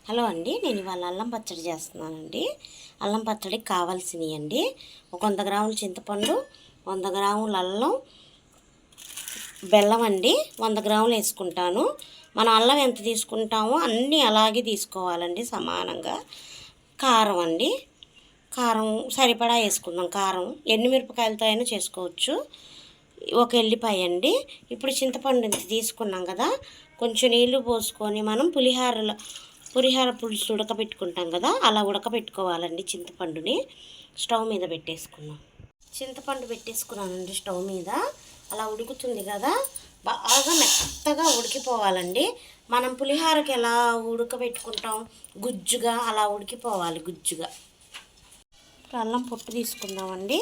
Hello అండి, నేను ఇవాళ అల్లం పచ్చడి చేస్తున్నానండి. అల్లం పచ్చడికి కావాల్సినవి అండి, ఒక 100 గ్రాముల చింతపండు, 100 గ్రాముల అల్లం, బెల్లం అండి 100 గ్రాములు వేసుకుంటాను. మనం అల్లం ఎంత తీసుకుంటామో అన్నీ అలాగే తీసుకోవాలండి సమానంగా. కారం అండి, కారం సరిపడా వేసుకుందాం. కారం ఎండుమిరపకాయలతో అయినా చేసుకోవచ్చు. ఒక ఎల్లిపాయ అండి. ఇప్పుడు చింతపండు ఇంత తీసుకున్నాం కదా, కొంచెం నీళ్లు పోసుకొని మనం పులిహార పులుసు ఉడకబెట్టుకుంటాం కదా, అలా ఉడకబెట్టుకోవాలండి. చింతపండుని స్టవ్ మీద పెట్టేసుకున్నాం. చింతపండు పెట్టేసుకున్నానండి స్టవ్ మీద. అలా ఉడుకుతుంది కదా, బాగా మెత్తగా ఉడికిపోవాలండి. మనం పులిహారకి ఎలా ఉడకబెట్టుకుంటాం గుజ్జుగా, అలా ఉడికిపోవాలి గుజ్జుగా. ఇప్పుడు అల్లం పొట్టు తీసుకుందామండి.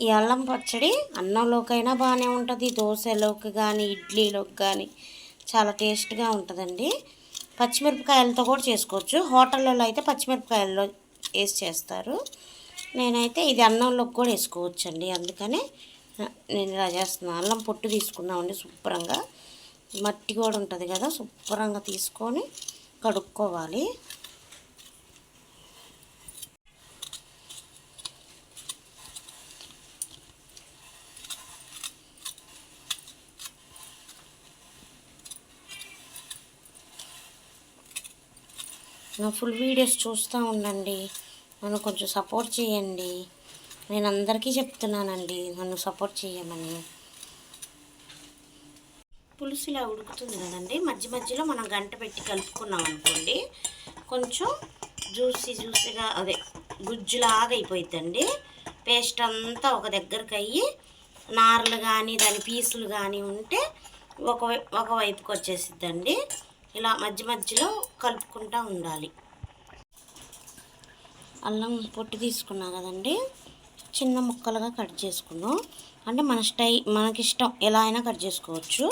ఈ అల్లం పచ్చడి అన్నంలోకైనా బాగానే ఉంటుంది, దోశలోకి కానీ ఇడ్లీలోకి కానీ చాలా టేస్ట్గా ఉంటుందండి. పచ్చిమిరపకాయలతో కూడా చేసుకోవచ్చు. హోటళ్ళలో అయితే పచ్చిమిరపకాయల్లో వేసి చేస్తారు. నేనైతే ఇది అన్నంలోకి కూడా వేసుకోవచ్చు అండి, అందుకనే నేను ఇలా చేస్తున్నాను. అల్లం పొట్టు తీసుకున్నామండి శుభ్రంగా. మట్టి కూడా ఉంటుంది కదా, శుభ్రంగా తీసుకొని కడుక్కోవాలి. నా ఫుల్ వీడియోస్ చూస్తూ ఉండండి, నన్ను కొంచెం సపోర్ట్ చేయండి. నేను అందరికీ చెప్తున్నానండి నన్ను సపోర్ట్ చేయమని. పులుసు ఇలా ఉడుకుతుంది కదండి, మధ్య మధ్యలో మనం గంట పెట్టి కలుపుకున్నాం అనుకోండి, కొంచెం జ్యూసీగా అదే గుజ్జులాగా అయిపోతుందండి. పేస్ట్ అంతా ఒక దగ్గరకు అయ్యి నారలు కానీ దాని పీసులు కానీ ఉంటే ఒకవైపుకి వచ్చేసిద్దండి. ఇలా మధ్య మధ్యలో కలుపుకుంటూ ఉండాలి. అల్లం పొట్టు తీసుకున్నా కదండి, చిన్న ముక్కలుగా కట్ చేసుకున్నాం. అంటే మనకిష్టం ఎలా అయినా కట్ చేసుకోవచ్చు,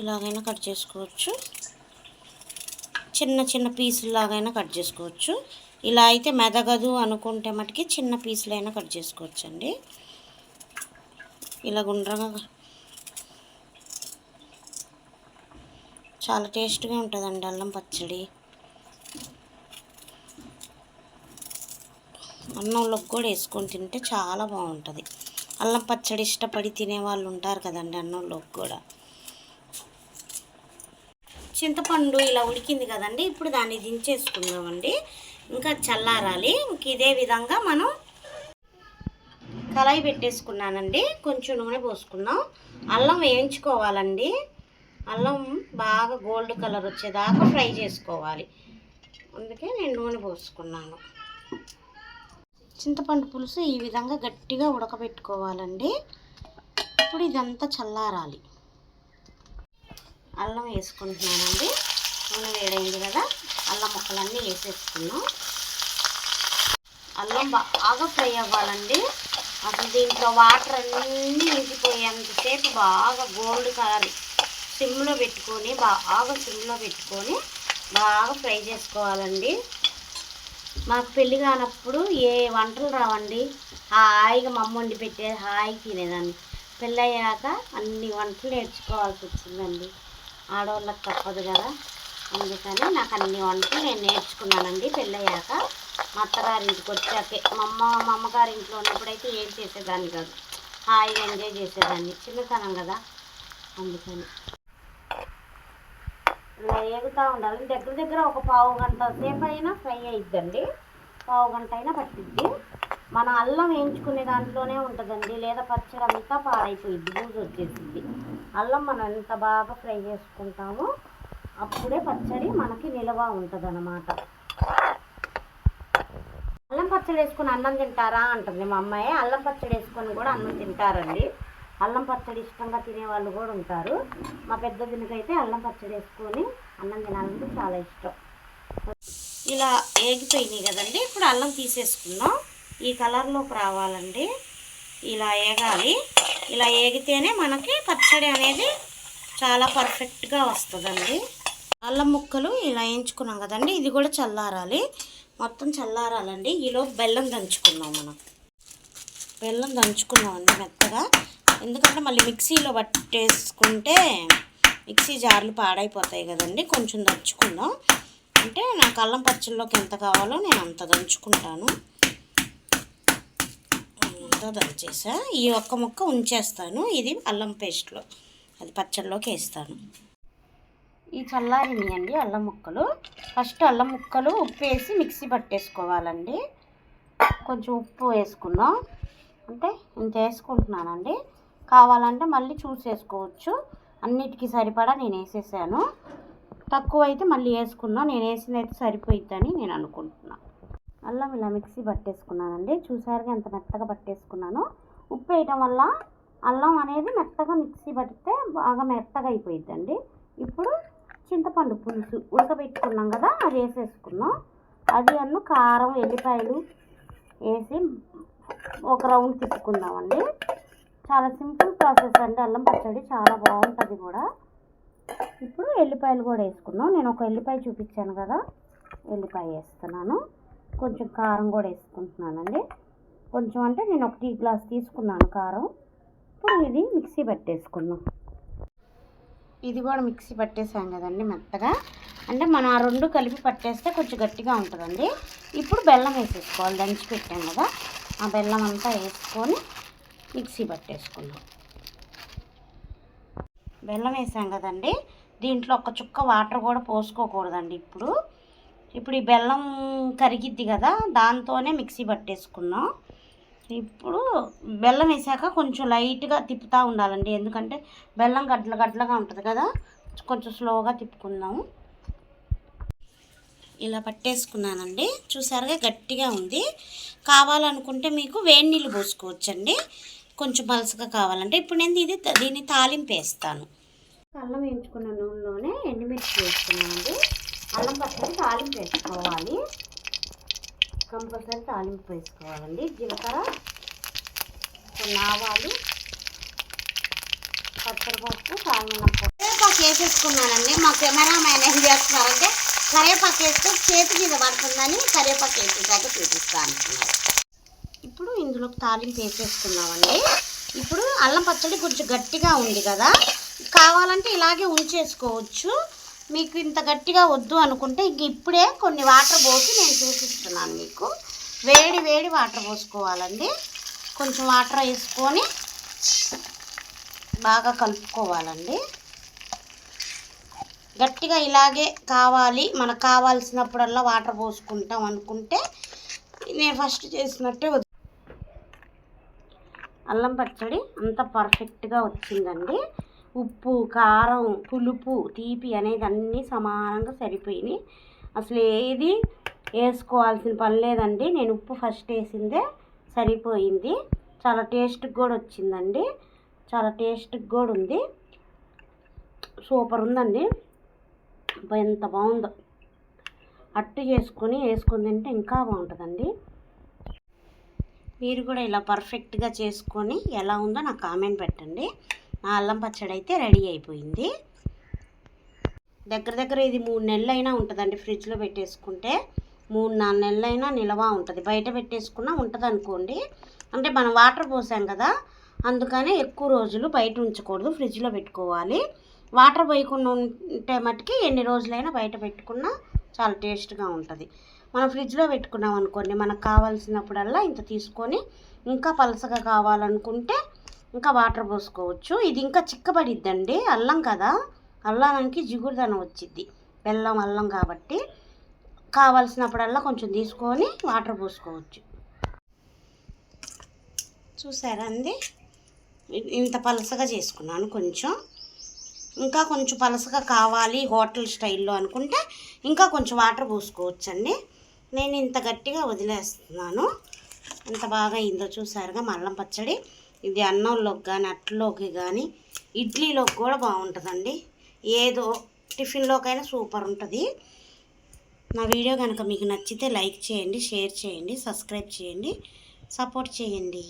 ఇలాగైనా కట్ చేసుకోవచ్చు, చిన్న చిన్న పీసులాగైనా కట్ చేసుకోవచ్చు. ఇలా అయితే మెదగదు అనుకుంటే మటుకి చిన్న పీసులైనా కట్ చేసుకోవచ్చు అండి. ఇలా గుండ్రంగా చాలా టేస్ట్గా ఉంటుందండి అల్లం పచ్చడి. అన్నంలోకి కూడా వేసుకొని తింటే చాలా బాగుంటుంది. అల్లం పచ్చడి ఇష్టపడి తినేవాళ్ళు ఉంటారు కదండి అన్నంలోకి కూడా. చింతపండు ఇలా ఉడికింది కదండి, ఇప్పుడు దాన్ని దించేసుకుందామండి. ఇంకా చల్లారాలి. ఇంక ఇదే విధంగా మనం కళాయి పెట్టేసుకున్నానండి. కొంచెం నూనె పోసుకుందాం. అల్లం వేయించుకోవాలండి. అల్లం బాగా గోల్డ్ కలర్ వచ్చేదాకా ఫ్రై చేసుకోవాలి, అందుకే నేను నూనె పోసుకున్నాను. చింతపండు పులుసు ఈ విధంగా గట్టిగా ఉడకబెట్టుకోవాలండి. ఇప్పుడు ఇదంతా చల్లారాలి. అల్లం వేసుకుంటున్నానండి. నూనె వేడైంది కదా, అల్లం ముక్కలన్నీ వేసేసుకున్నాం. అల్లం బాగా ఫ్రై అవ్వాలండి. అసలు దీంట్లో వాటర్ అన్నీ ఇంకిపోయేంతసేపు బాగా గోల్డ్ కలర్ సిమ్లో పెట్టుకొని బాగా ఫ్రై చేసుకోవాలండి. మాకు పెళ్ళి కానప్పుడు ఏ వంటలు రావండి, హాయిగా మా అమ్మ వండి పెట్టే హాయిగా తినేదాన్ని. పెళ్ళయ్యాక అన్ని వంటలు నేర్చుకోవాల్సి వచ్చిందండి. ఆడవాళ్ళకి తప్పదు కదా, అందుకని నాకు అన్ని వంటలు నేను నేర్చుకున్నానండి పెళ్ళయ్యాక. మా అత్తగారింటికి వచ్చాకే, మా అమ్మగారింట్లో ఉన్నప్పుడైతే ఏం చేసేదాన్ని కాదు, హాయిగా ఎంజాయ్ చేసేదాన్ని, చిన్నతనం కదా అందుకని. ఇలా ఏగుతూ ఉండాలి. దగ్గర ఒక పావు గంట సేపు అయినా ఫ్రై అయిద్దండి, పావు గంట అయినా పట్టిద్ది. మన అల్లం వేయించుకునే దాంట్లోనే ఉంటుందండి, లేదా పచ్చడి అంతా పాడైపోయిద్ది, బూజు వచ్చేసిద్ది. అల్లం మనం ఎంత బాగా ఫ్రై చేసుకుంటామో అప్పుడే పచ్చడి మనకి నిల్వ ఉంటుంది అన్నమాట. అల్లం పచ్చడి వేసుకొని అన్నం తింటారా అంటుంది మా అమ్మాయి. అల్లం పచ్చడి వేసుకొని కూడా అన్నం తింటారండి. అల్లం పచ్చడి ఇష్టంగా తినేవాళ్ళు కూడా ఉంటారు. మా పెద్ద దీనికైతే అల్లం పచ్చడి వేసుకొని అన్నం తినాలంటే చాలా ఇష్టం. ఇలా ఏగిపోయినాయి కదండి, ఇప్పుడు అల్లం తీసేసుకుందాం. ఈ కలర్లోకి రావాలండి, ఇలా ఏగాలి. ఇలా ఏగితేనే మనకి పచ్చడి అనేది చాలా పర్ఫెక్ట్గా వస్తుందండి. అల్లం ముక్కలు ఇలా వేయించుకున్నాం కదండి, ఇది కూడా చల్లారాలి, మొత్తం చల్లారాలండి. ఈలోపు బెల్లం దంచుకున్నామండి మెత్తగా. ఎందుకంటే మళ్ళీ మిక్సీలో పట్టేసుకుంటే మిక్సీ జార్లు పాడైపోతాయి కదండి, కొంచెం దంచుకుందాం. అంటే నాకు అల్లం పచ్చళ్ళలోకి ఎంత కావాలో నేను అంత దంచుకుంటాను. అంతా దంచేసా. ఈ ఒక్క ముక్క ఉంచేస్తాను, ఇది అల్లం పేస్ట్లో, అది పచ్చళ్ళలోకి వేస్తాను. ఈ చల్లారినాయండి అల్లం ముక్కలు. ఫస్ట్ అల్లం ముక్కలు ఉప్పు వేసి మిక్సీ పట్టేసుకోవాలండి. కొంచెం ఉప్పు వేసుకుందాం, అంటే ఇంత వేసుకుంటున్నానండి. కావాలంటే మళ్ళీ చూసేసుకోవచ్చు. అన్నిటికీ సరిపడా నేను వేసేసాను. తక్కువ అయితే మళ్ళీ వేసుకుందాం. నేను వేసినైతే సరిపోయిద్దని నేను అనుకుంటున్నాను. అల్లం ఇలా మిక్సీ పట్టేసుకున్నానండి. చూసారుగా ఎంత మెత్తగా పట్టేసుకున్నాను. ఉప్పు వేయటం వల్ల అల్లం అనేది మెత్తగా మిక్సీ పడితే బాగా మెత్తగా అయిపోయిద్దండి. ఇప్పుడు చింతపండు పులుసు ఉడకబెట్టుకున్నాం కదా, అది వేసేసుకున్నాం. అది కారం, ఎల్లిపాయలు వేసి ఒక రౌండ్ తిప్పుకుందామండి. చాలా సింపుల్ ప్రాసెస్ అండి అల్లం పచ్చడి, చాలా బాగుంటుంది కూడా. ఇప్పుడు ఎల్లిపాయలు కూడా వేసుకున్నాం. నేను ఒక ఎల్లిపాయ చూపించాను కదా, ఎల్లిపాయ వేస్తున్నాను. కొంచెం కారం కూడా వేసుకుంటున్నానండి. కొంచెం అంటే నేను ఒక టీ గ్లాస్ తీసుకున్నాను కారం. ఇప్పుడు ఇది మిక్సీ పట్టేసుకున్నాం. ఇది కూడా మిక్సీ పట్టేసాం కదండి మెత్తగా. అంటే మనం ఆ రెండు కలిపి పట్టేస్తే కొంచెం గట్టిగా ఉంటుందండి. ఇప్పుడు బెల్లం వేసేసుకోవాలి, దంచి పెట్టాం కదా, ఆ బెల్లం అంతా వేసుకొని మిక్సీ పట్టేసుకున్నాం. బెల్లం వేసాం కదండి, దీంట్లో ఒక చుక్క వాటర్ కూడా పోసుకోకూడదండి. ఇప్పుడు ఈ బెల్లం కరిగిద్ది కదా, దాంతోనే మిక్సీ పట్టేసుకున్నాం. ఇప్పుడు బెల్లం వేసాక కొంచెం లైట్గా తిప్పుతూ ఉండాలండి, ఎందుకంటే బెల్లం గడ్డలుగా ఉంటుంది కదా, కొంచెం స్లోగా తిప్పుకుందాము. ఇలా పట్టేసుకున్నానండి. చూసారుగా గట్టిగా ఉంది. కావాలనుకుంటే మీకు వేడి నీళ్ళు పోసుకోవచ్చండి, కొంచెం పలుసగా కావాలంటే. ఇప్పుడు నేను దీన్ని తాలింపు వేస్తాను. అల్లం వేయించుకున్న నూనెలోనే ఎండుమిర్చి వేసుకున్నానండి. అల్లం పచ్చడి తాలింపు వేసుకోవాలి, కంపల్సరీ తాలింపు వేసుకోవాలండి. జీలకర్ర, కొన్ని ఆవాలు, పచ్చడిపప్పు, సాల్మినప్పు, కరివేపాకు వేసేసుకున్నానండి. మా కెమెరామ్యాన్ ఏం చేస్తున్నారంటే కరివేపాకు వేస్తే చేతి మీద పడుతుందని కరివేపాకు వేసేసాక చూపిస్తా అంటున్నారు. ఇప్పుడు ఇందులోకి తాలింపు వేసేసుకున్నామండి. ఇప్పుడు అల్లం పచ్చడి కొంచెం గట్టిగా ఉంది కదా, కావాలంటే ఇలాగే ఉంచేసుకోవచ్చు. మీకు ఇంత గట్టిగా వద్దు అనుకుంటే ఇంక ఇప్పుడే కొన్ని వాటర్ పోసి నేను చూపిస్తున్నాను మీకు. వేడి వాటర్ పోసుకోవాలండి. కొంచెం వాటర్ వేసుకొని బాగా కలుపుకోవాలండి. గట్టిగా ఇలాగే కావాలి, మనకు కావాల్సినప్పుడల్లా వాటర్ పోసుకుంటాం అనుకుంటే నేను ఫస్ట్ చేసినట్టే అల్లం పచ్చడి అంత పర్ఫెక్ట్గా వచ్చిందండి. ఉప్పు, కారం, పులుపు, తీపి అనేది అన్నీ సమానంగా సరిపోయినాయి. అసలు ఏది వేసుకోవాల్సిన పని లేదండి. నేను ఉప్పు ఫస్ట్ వేసిందే సరిపోయింది. చాలా టేస్ట్గా కూడా వచ్చిందండి, చాలా టేస్ట్గా కూడా ఉంది. సూపర్ ఉందండి, ఎంత బాగుందో. అట్టు వేసుకొని తింటే ఇంకా బాగుంటుందండి. మీరు కూడా ఇలా పర్ఫెక్ట్గా చేసుకొని ఎలా ఉందో నాకు కామెంట్ పెట్టండి. నా అల్లం పచ్చడి అయితే రెడీ అయిపోయింది. దగ్గర ఇది 3 నెలలైనా ఉంటుందండి. ఫ్రిడ్జ్లో పెట్టేసుకుంటే 3-4 నెలలైనా నిల్వ ఉంటుంది. బయట పెట్టేసుకున్నా ఉంటుంది అనుకోండి. అంటే మనం వాటర్ పోసాం కదా, అందుకనే ఎక్కువ రోజులు బయట ఉంచకూడదు, ఫ్రిడ్జ్లో పెట్టుకోవాలి. వాటర్ పోయకుండా ఉంటే మట్టుకి ఎన్ని రోజులైనా బయట పెట్టుకున్నా చాలా టేస్ట్గా ఉంటుంది. మనం ఫ్రిడ్జ్లో పెట్టుకున్నాం అనుకోండి, మనకు కావాల్సినప్పుడల్లా ఇంత తీసుకొని, ఇంకా పలసగా కావాలనుకుంటే ఇంకా వాటర్ పోసుకోవచ్చు. ఇది ఇంకా చిక్కబడిద్దండి, అల్లం కదా, అల్లానికి జిగురుదనం వచ్చిద్ది. బెల్లం అల్లం కాబట్టి కావాల్సినప్పుడల్లా కొంచెం తీసుకొని వాటర్ పోసుకోవచ్చు. చూసారా అండి, ఇంత పలసగా చేసుకున్నాను. ఇంకా కొంచెం పలసగా కావాలి హోటల్ స్టైల్లో అనుకుంటే ఇంకా కొంచెం వాటర్ పోసుకోవచ్చండి. నేను ఇంత గట్టిగా వదిలేస్తున్నాను. ఎంత బాగా అయిందో చూసారుగా మా అల్లం పచ్చడి. ఇది అన్నంలోకి కానీ, అట్లలోకి కానీ, ఇడ్లీలోకి కూడా బాగుంటుందండి. ఏదో టిఫిన్లోకైనా సూపర్ ఉంటుంది. నా వీడియో కనుక మీకు నచ్చితే లైక్ చేయండి, షేర్ చేయండి, సబ్స్క్రైబ్ చేయండి, సపోర్ట్ చేయండి.